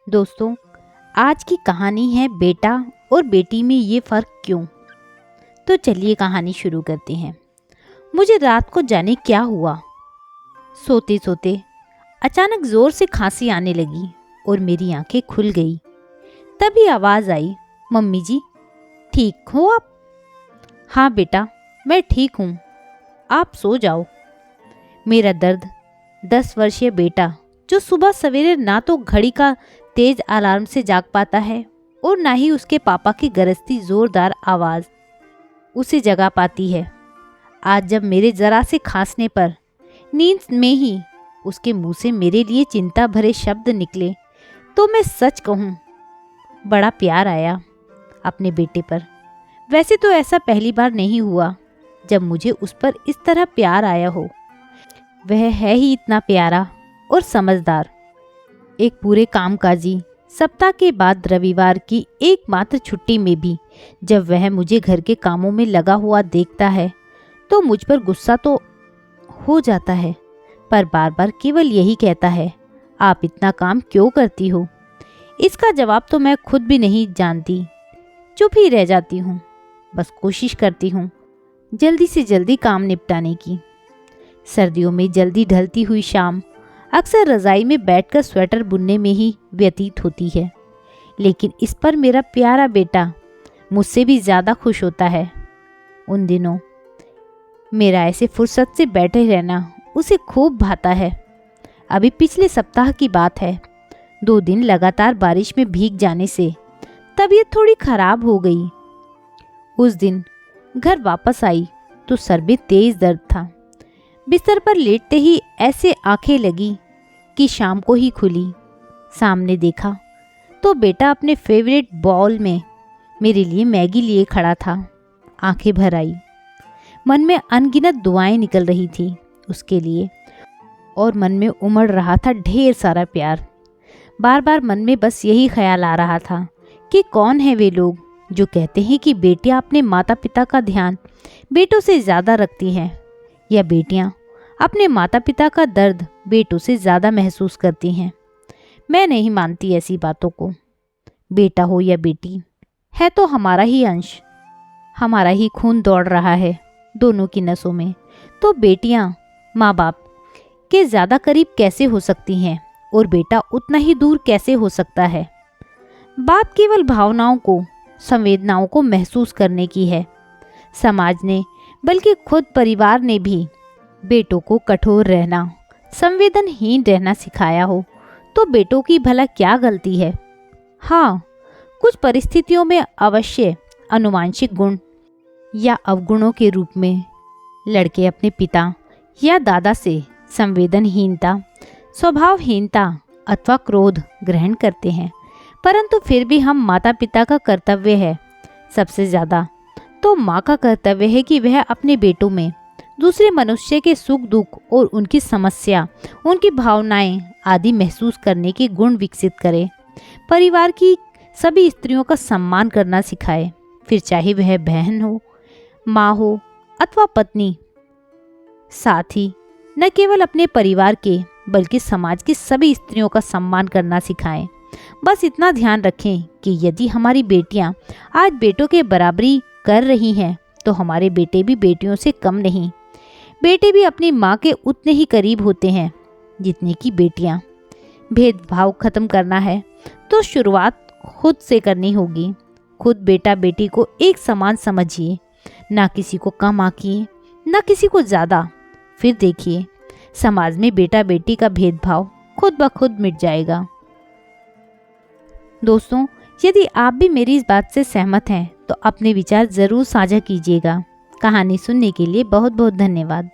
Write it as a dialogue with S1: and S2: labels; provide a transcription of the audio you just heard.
S1: दोस्तों, आज की कहानी है बेटा और बेटी में ये फ़र्क क्यों। तो चलिए कहानी शुरू करते हैं। मुझे रात को जाने क्या हुआ, सोते सोते अचानक ज़ोर से खांसी आने लगी और मेरी आंखें खुल गई। तभी आवाज़ आई, मम्मी जी ठीक हो आप? हाँ बेटा, मैं ठीक हूँ, आप सो जाओ। मेरा दर्द 10 वर्षीय बेटा, जो सुबह सवेरे ना तो घड़ी का तेज अलार्म से जाग पाता है और ना ही उसके पापा की गरजती जोरदार आवाज़ उसे जगा पाती है, आज जब मेरे ज़रा से खांसने पर नींद में ही उसके मुंह से मेरे लिए चिंता भरे शब्द निकले, तो मैं सच कहूँ बड़ा प्यार आया अपने बेटे पर। वैसे तो ऐसा पहली बार नहीं हुआ जब मुझे उस पर इस तरह प्यार आया हो। वह है ही इतना प्यारा और समझदार। एक पूरे कामकाजी सप्ताह के बाद रविवार की एकमात्र छुट्टी में भी जब वह मुझे घर के कामों में लगा हुआ देखता है तो मुझ पर गुस्सा तो हो जाता है, पर बार बार केवल यही कहता है, आप इतना काम क्यों करती हो? इसका जवाब तो मैं खुद भी नहीं जानती, चुप ही रह जाती हूँ। बस कोशिश करती हूँ जल्दी से जल्दी काम निपटाने की। सर्दियों में जल्दी ढलती हुई शाम अक्सर रज़ाई में बैठकर स्वेटर बुनने में ही व्यतीत होती है, लेकिन इस पर मेरा प्यारा बेटा मुझसे भी ज़्यादा खुश होता है। उन दिनों मेरा ऐसे फुर्सत से बैठे रहना उसे खूब भाता है। अभी पिछले सप्ताह की बात है, 2 दिन लगातार बारिश में भीग जाने से तबीयत थोड़ी खराब हो गई। उस दिन घर वापस आई तो सर में तेज दर्द था। बिस्तर पर लेटते ही ऐसे आंखें लगी कि शाम को ही खुली। सामने देखा तो बेटा अपने फेवरेट बाउल में मेरे लिए मैगी लिए खड़ा था। आंखें भर आई, मन में अनगिनत दुआएं निकल रही थी उसके लिए, और मन में उमड़ रहा था ढेर सारा प्यार। बार बार मन में बस यही ख्याल आ रहा था कि कौन है वे लोग जो कहते हैं कि बेटियां अपने माता पिता का ध्यान बेटों से ज़्यादा रखती हैं, या बेटियां अपने माता पिता का दर्द बेटों से ज़्यादा महसूस करती हैं। मैं नहीं मानती ऐसी बातों को। बेटा हो या बेटी, है तो हमारा ही अंश, हमारा ही खून दौड़ रहा है दोनों की नसों में। तो बेटियां माँ बाप के ज़्यादा करीब कैसे हो सकती हैं और बेटा उतना ही दूर कैसे हो सकता है? बात केवल भावनाओं को, संवेदनाओं को महसूस करने की है। समाज ने, बल्कि खुद परिवार ने भी बेटों को कठोर रहना, संवेदनहीन रहना सिखाया हो तो बेटों की भला क्या गलती है? हाँ, कुछ परिस्थितियों में अवश्य आनुवंशिक गुण या अवगुणों के रूप में लड़के अपने पिता या दादा से संवेदनहीनता, स्वभावहीनता अथवा क्रोध ग्रहण करते हैं, परंतु फिर भी हम माता पिता का कर्तव्य है, सबसे ज़्यादा तो माँ का कर्तव्य है कि वह अपने बेटों में दूसरे मनुष्य के सुख दुख और उनकी समस्या, उनकी भावनाएं आदि महसूस करने के गुण विकसित करे। परिवार की सभी स्त्रियों का सम्मान करना सिखाए, फिर चाहे वह बहन हो, माँ हो अथवा पत्नी। साथ ही न केवल अपने परिवार के बल्कि समाज की सभी स्त्रियों का सम्मान करना सिखाएं। बस इतना ध्यान रखें कि यदि हमारी बेटियां आज बेटों के बराबरी कर रही हैं तो हमारे बेटे भी बेटियों से कम नहीं। बेटे भी अपनी माँ के उतने ही करीब होते हैं जितने की बेटियाँ। भेदभाव खत्म करना है तो शुरुआत खुद से करनी होगी। खुद बेटा बेटी को एक समान समझिए, ना किसी को कम आंकिए, ना किसी को ज़्यादा। फिर देखिए समाज में बेटा बेटी का भेदभाव खुद ब खुद मिट जाएगा। दोस्तों, यदि आप भी मेरी इस बात से सहमत हैं तो अपने विचार ज़रूर साझा कीजिएगा। कहानी सुनने के लिए बहुत बहुत धन्यवाद।